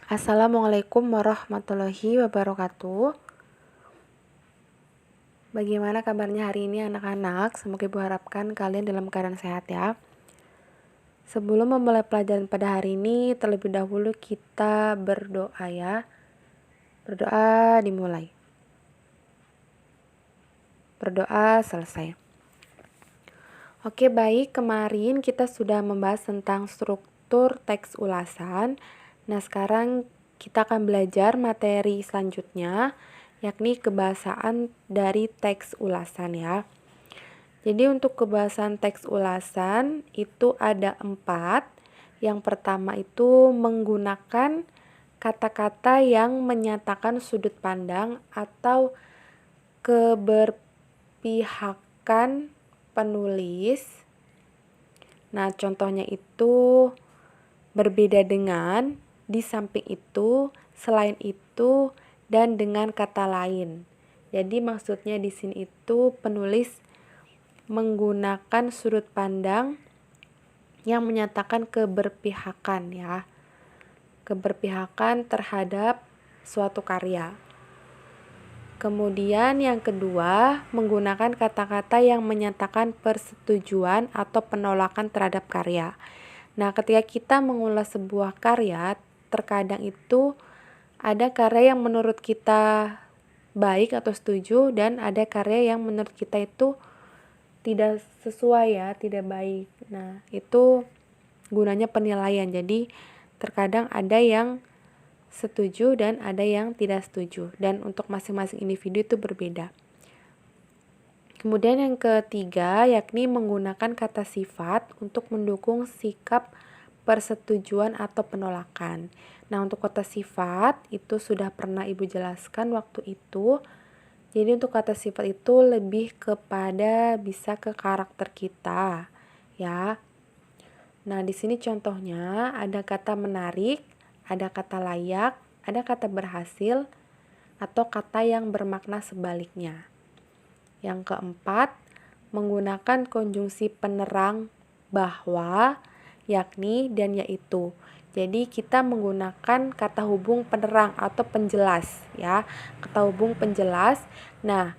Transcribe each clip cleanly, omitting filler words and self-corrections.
Assalamualaikum warahmatullahi wabarakatuh. Bagaimana kabarnya hari ini anak-anak? Semoga Ibu harapkan kalian dalam keadaan sehat ya. Sebelum memulai pelajaran pada hari ini, terlebih dahulu kita berdoa ya. Berdoa dimulai. Berdoa selesai. Oke, baik. Kemarin kita sudah membahas tentang struktur teks ulasan. Nah, sekarang kita akan belajar materi selanjutnya, yakni kebahasaan dari teks ulasan ya. Jadi untuk kebahasaan teks ulasan itu ada 4. Yang pertama itu menggunakan kata-kata yang menyatakan sudut pandang atau keberpihakan penulis. Nah, contohnya itu berbeda dengan, di samping itu, selain itu, dan dengan kata lain. Jadi maksudnya di sini itu penulis menggunakan sudut pandang yang menyatakan keberpihakan ya. Keberpihakan terhadap suatu karya. Kemudian yang kedua, menggunakan kata-kata yang menyatakan persetujuan atau penolakan terhadap karya. Nah, ketika kita mengulas sebuah karya, terkadang itu ada karya yang menurut kita baik atau setuju, dan ada karya yang menurut kita itu tidak sesuai ya, tidak baik. Nah, itu gunanya penilaian. Jadi, terkadang ada yang setuju dan ada yang tidak setuju, dan untuk masing-masing individu itu berbeda. Kemudian yang ketiga yakni menggunakan kata sifat untuk mendukung sikap persetujuan atau penolakan. Nah, untuk kata sifat itu sudah pernah Ibu jelaskan waktu itu. Jadi untuk kata sifat itu lebih kepada bisa ke karakter kita ya. Nah, di sini contohnya ada kata menarik, ada kata layak, ada kata berhasil, atau kata yang bermakna sebaliknya. Yang keempat, menggunakan konjungsi penerang bahwa, yakni, dan yaitu. Jadi kita menggunakan kata hubung penerang atau penjelas ya. Kata hubung penjelas. Nah,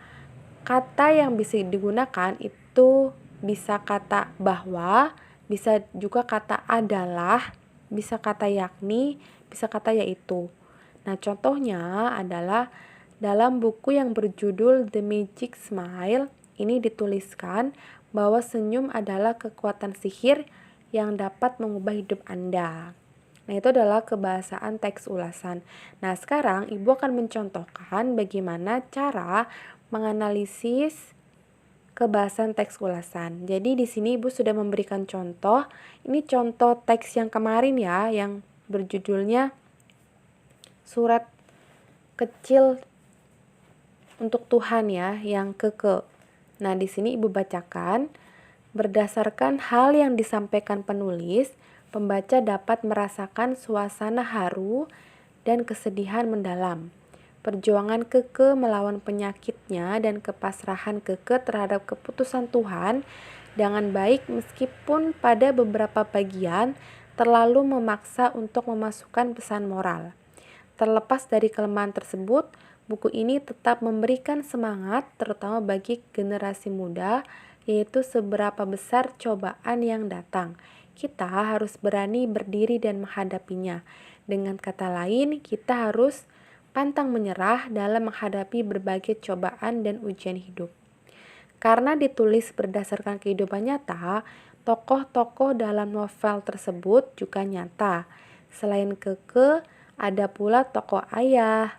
kata yang bisa digunakan itu bisa kata bahwa, bisa juga kata adalah, bisa kata yakni, bisa kata yaitu. Nah, contohnya adalah dalam buku yang berjudul The Magic Smile, ini dituliskan bahwa senyum adalah kekuatan sihir yang dapat mengubah hidup Anda. Nah, itu adalah kebahasaan teks ulasan. Nah, sekarang Ibu akan mencontohkan bagaimana cara menganalisis kebahasaan teks ulasan. Jadi di sini Ibu sudah memberikan contoh. Ini contoh teks yang kemarin ya, yang berjudulnya Surat Kecil untuk Tuhan ya, yang ke. Nah, di sini Ibu bacakan, berdasarkan hal yang disampaikan penulis, pembaca dapat merasakan suasana haru dan kesedihan mendalam. Perjuangan Keke melawan penyakitnya dan kepasrahan Keke terhadap keputusan Tuhan dengan baik meskipun pada beberapa bagian terlalu memaksa untuk memasukkan pesan moral. Terlepas dari kelemahan tersebut, buku ini tetap memberikan semangat terutama bagi generasi muda, yaitu seberapa besar cobaan yang datang. Kita harus berani berdiri dan menghadapinya. Dengan kata lain, kita harus pantang menyerah dalam menghadapi berbagai cobaan dan ujian hidup. Karena ditulis berdasarkan kehidupan nyata, tokoh-tokoh dalam novel tersebut juga nyata. Selain Keke, ada pula tokoh Ayah,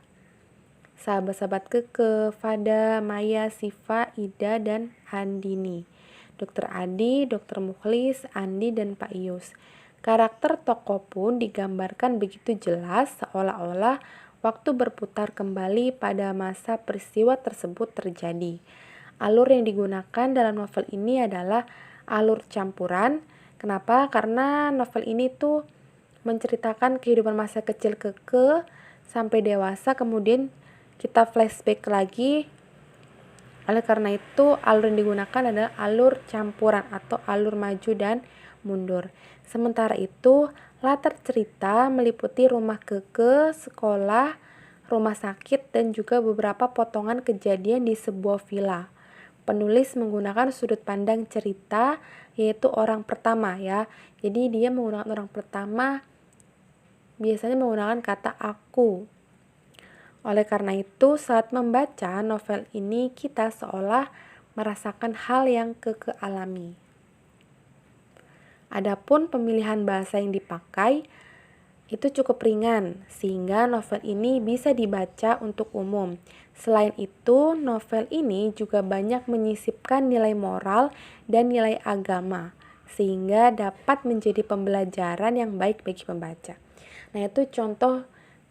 sahabat-sahabat Keke, Fada, Maya, Siva, Ida, dan Andini. Dr. Adi, Dr. Mukhlis, Andi, dan Pak Ius. Karakter tokoh pun digambarkan begitu jelas seolah-olah waktu berputar kembali pada masa peristiwa tersebut terjadi. Alur yang digunakan dalam novel ini adalah alur campuran. Kenapa? Karena novel ini tuh menceritakan kehidupan masa kecil Keke sampai dewasa, kemudian kita flashback lagi. Oleh karena itu, alur yang digunakan adalah alur campuran atau alur maju dan mundur. Sementara itu, latar cerita meliputi rumah Keke, sekolah, rumah sakit, dan juga beberapa potongan kejadian di sebuah villa. Penulis menggunakan sudut pandang cerita, yaitu orang pertama ya. Jadi dia menggunakan orang pertama, biasanya menggunakan kata aku. Oleh karena itu, saat membaca novel ini, kita seolah merasakan hal yang Keke alami. Adapun pemilihan bahasa yang dipakai itu cukup ringan, sehingga novel ini bisa dibaca untuk umum. Selain itu, novel ini juga banyak menyisipkan nilai moral dan nilai agama, sehingga dapat menjadi pembelajaran yang baik bagi pembaca. Nah, itu contoh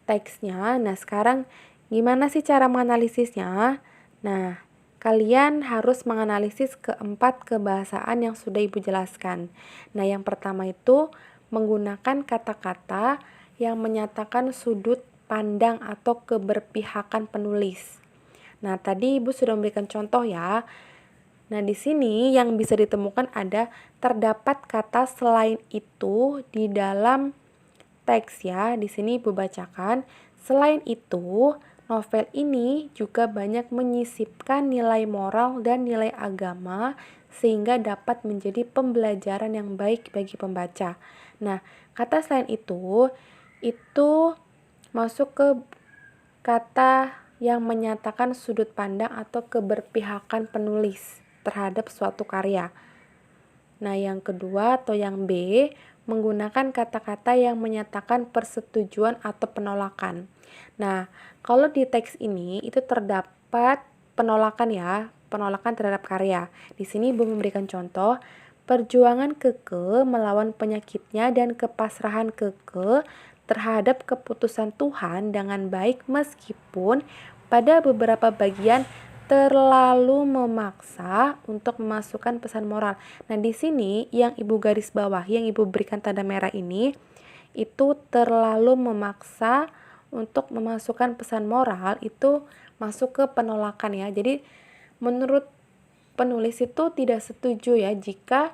teksnya. Nah, sekarang gimana sih cara menganalisisnya? Nah, kalian harus menganalisis keempat kebahasaan yang sudah Ibu jelaskan. Nah, yang pertama itu menggunakan kata-kata yang menyatakan sudut pandang atau keberpihakan penulis. Nah, tadi Ibu sudah memberikan contoh ya. Nah, di sini yang bisa ditemukan ada terdapat kata selain itu di dalam teks ya. Di sini Ibu bacakan, selain itu, novel ini juga banyak menyisipkan nilai moral dan nilai agama sehingga dapat menjadi pembelajaran yang baik bagi pembaca. Nah, kata selain itu masuk ke kata yang menyatakan sudut pandang atau keberpihakan penulis terhadap suatu karya. Nah, yang kedua atau yang B, menggunakan kata-kata yang menyatakan persetujuan atau penolakan. Nah, kalau di teks ini itu terdapat penolakan ya, penolakan terhadap karya. Di sini Ibu memberikan contoh, perjuangan Keke melawan penyakitnya dan kepasrahan Keke terhadap keputusan Tuhan dengan baik meskipun pada beberapa bagian terlalu memaksa untuk memasukkan pesan moral. Nah, di sini yang Ibu garis bawah, yang Ibu berikan tanda merah ini, itu terlalu memaksa untuk memasukkan pesan moral, itu masuk ke penolakan ya. Jadi, menurut penulis itu tidak setuju ya jika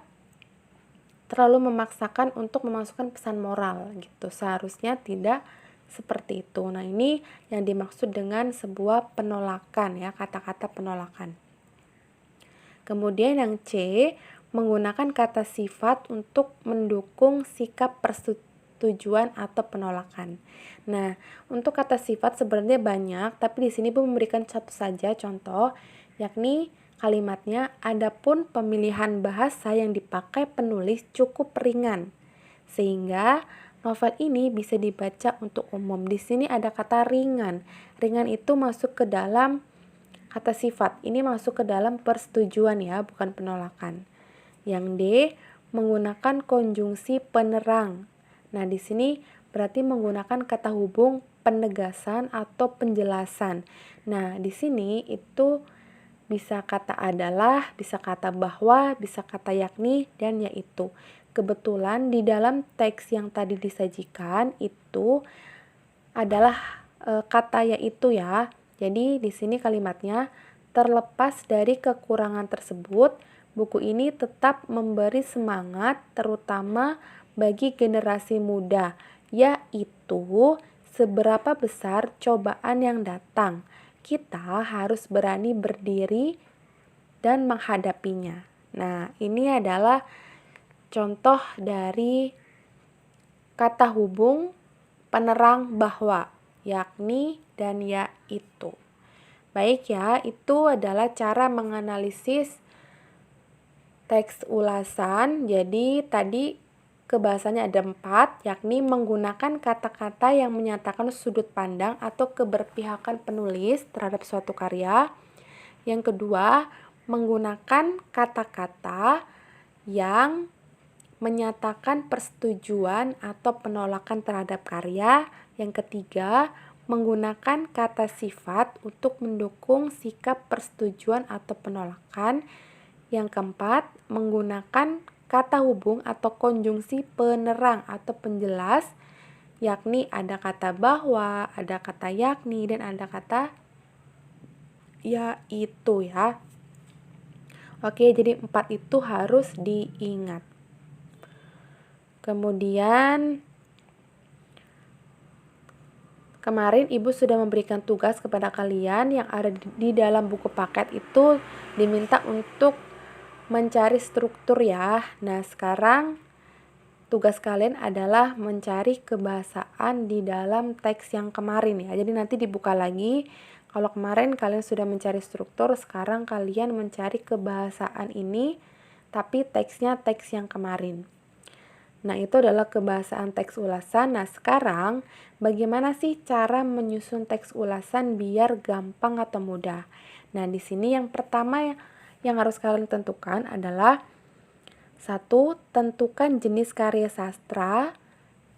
terlalu memaksakan untuk memasukkan pesan moral gitu. Seharusnya tidak seperti itu. Nah, ini yang dimaksud dengan sebuah penolakan ya, kata-kata penolakan. Kemudian yang C, menggunakan kata sifat untuk mendukung sikap persetujuan atau penolakan. Nah, untuk kata sifat sebenarnya banyak, tapi di sini Bu memberikan satu saja contoh, yakni kalimatnya, adapun pemilihan bahasa yang dipakai penulis cukup ringan, sehingga novel ini bisa dibaca untuk umum. Di sini ada kata ringan. Ringan itu masuk ke dalam kata sifat. Ini masuk ke dalam persetujuan ya, bukan penolakan. Yang D, menggunakan konjungsi penerang. Nah, di sini berarti menggunakan kata hubung penegasan atau penjelasan. Nah, di sini itu bisa kata adalah, bisa kata bahwa, bisa kata yakni, dan yaitu. Kebetulan di dalam teks yang tadi disajikan itu adalah kata yaitu ya. Jadi di sini kalimatnya, terlepas dari kekurangan tersebut, buku ini tetap memberi semangat terutama bagi generasi muda, yaitu seberapa besar cobaan yang datang, kita harus berani berdiri dan menghadapinya. Nah, ini adalah contoh dari kata hubung penerang bahwa, yakni, dan yaitu. Baik ya, itu adalah cara menganalisis teks ulasan. Jadi tadi kebahasannya ada 4, yakni menggunakan kata-kata yang menyatakan sudut pandang atau keberpihakan penulis terhadap suatu karya. Yang kedua, menggunakan kata-kata yang menyatakan persetujuan atau penolakan terhadap karya. Yang ketiga, menggunakan kata sifat untuk mendukung sikap persetujuan atau penolakan. Yang keempat, menggunakan kata hubung atau konjungsi penerang atau penjelas, yakni ada kata bahwa, ada kata yakni, dan ada kata yaitu ya. Oke, jadi 4 itu harus diingat. Kemudian kemarin Ibu sudah memberikan tugas kepada kalian yang ada di dalam buku paket itu diminta untuk mencari struktur ya. Nah, sekarang tugas kalian adalah mencari kebahasaan di dalam teks yang kemarin ya. Jadi nanti dibuka lagi. Kalau kemarin kalian sudah mencari struktur, sekarang kalian mencari kebahasaan ini, tapi teksnya teks yang kemarin. Nah, itu adalah kebahasaan teks ulasan. Nah, sekarang bagaimana sih cara menyusun teks ulasan biar gampang atau mudah? Nah, di sini yang pertama yang harus kalian tentukan adalah 1. Tentukan jenis karya sastra.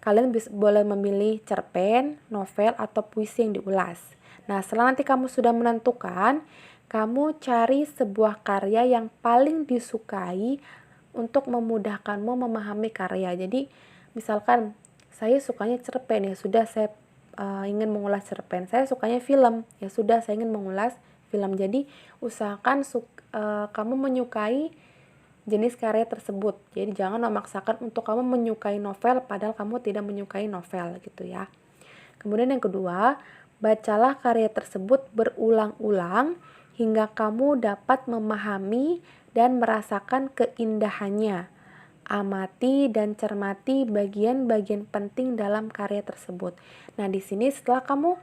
Kalian boleh memilih cerpen, novel, atau puisi yang diulas. Nah, setelah nanti kamu sudah menentukan, kamu cari sebuah karya yang paling disukai untuk memudahkanmu memahami karya. Jadi, misalkan saya sukanya cerpen, ya sudah saya ingin mengulas cerpen. Saya sukanya film, ya sudah saya ingin mengulas film. Jadi, usahakan kamu menyukai jenis karya tersebut. Jadi jangan memaksakan untuk kamu menyukai novel padahal kamu tidak menyukai novel gitu ya. Kemudian yang kedua, bacalah karya tersebut berulang-ulang hingga kamu dapat memahami dan merasakan keindahannya. Amati dan cermati bagian-bagian penting dalam karya tersebut. Nah, di sini setelah kamu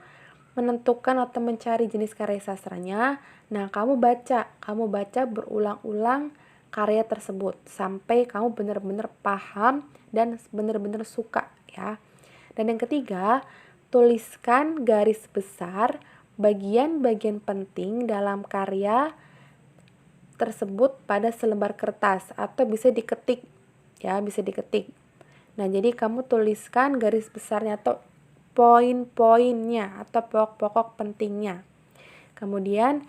menentukan atau mencari jenis karya sastranya, nah kamu baca berulang-ulang karya tersebut sampai kamu benar-benar paham dan benar-benar suka ya. Dan yang ketiga, tuliskan garis besar bagian-bagian penting dalam karya tersebut pada selembar kertas atau bisa diketik ya, bisa diketik. Nah, jadi kamu tuliskan garis besarnya atau poin-poinnya atau pokok-pokok pentingnya. Kemudian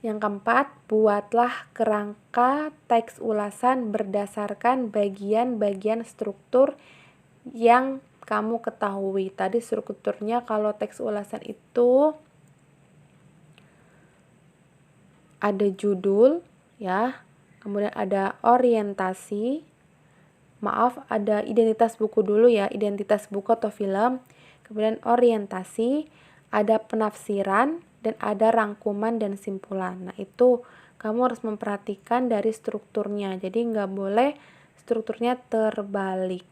yang keempat, buatlah kerangka teks ulasan berdasarkan bagian-bagian struktur yang kamu ketahui. Tadi strukturnya kalau teks ulasan itu ada judul ya, kemudian ada orientasi, ada identitas buku dulu ya, identitas buku atau film, kemudian orientasi, ada penafsiran, dan ada rangkuman dan simpulan. Nah, itu kamu harus memperhatikan dari strukturnya, jadi nggak boleh strukturnya terbalik.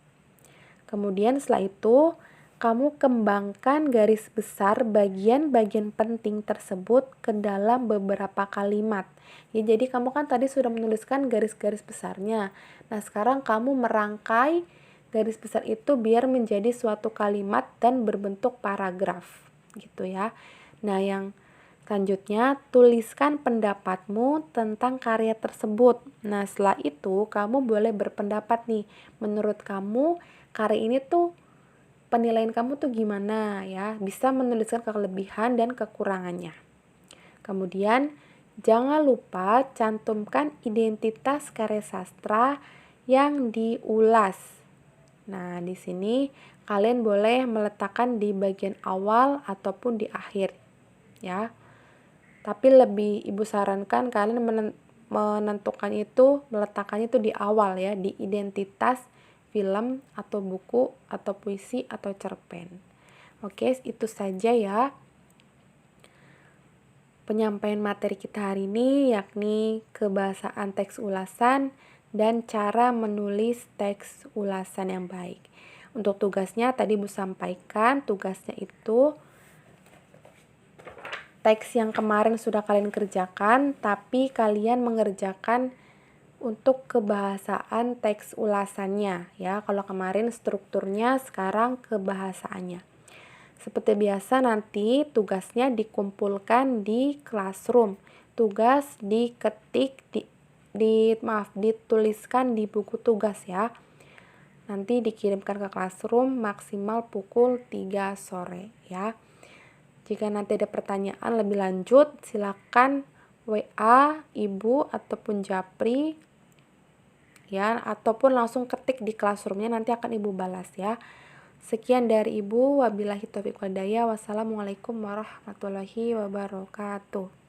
Kemudian setelah itu, kamu kembangkan garis besar bagian-bagian penting tersebut ke dalam beberapa kalimat. Ya, jadi kamu kan tadi sudah menuliskan garis-garis besarnya. Nah, sekarang kamu merangkai garis besar itu biar menjadi suatu kalimat dan berbentuk paragraf, gitu ya. Nah, yang selanjutnya, tuliskan pendapatmu tentang karya tersebut. Nah, setelah itu kamu boleh berpendapat nih, menurut kamu karya ini tuh penilaian kamu tuh gimana ya, bisa menuliskan kelebihan dan kekurangannya. Kemudian jangan lupa cantumkan identitas karya sastra yang diulas. Nah, di sini kalian boleh meletakkan di bagian awal ataupun di akhir ya. Tapi lebih Ibu sarankan kalian menentukan itu, meletakkannya itu di awal ya, di identitas film atau buku atau puisi atau cerpen. Oke, itu saja ya penyampaian materi kita hari ini, yakni kebahasaan teks ulasan dan cara menulis teks ulasan yang baik. Untuk tugasnya tadi Bu sampaikan, tugasnya itu teks yang kemarin sudah kalian kerjakan, tapi kalian mengerjakan untuk kebahasaan teks ulasannya ya. Kalau kemarin strukturnya, sekarang kebahasaannya. Seperti biasa nanti tugasnya dikumpulkan di classroom. Tugas diketik dituliskan di buku tugas ya. Nanti dikirimkan ke classroom maksimal pukul 3 sore ya. Jika nanti ada pertanyaan lebih lanjut, silakan WA Ibu ataupun Japri ya, ataupun langsung ketik di classroomnya, nanti akan Ibu balas ya. Sekian dari Ibu, wabillahi taufiq wal hidayah. Wassalamualaikum warahmatullahi wabarakatuh.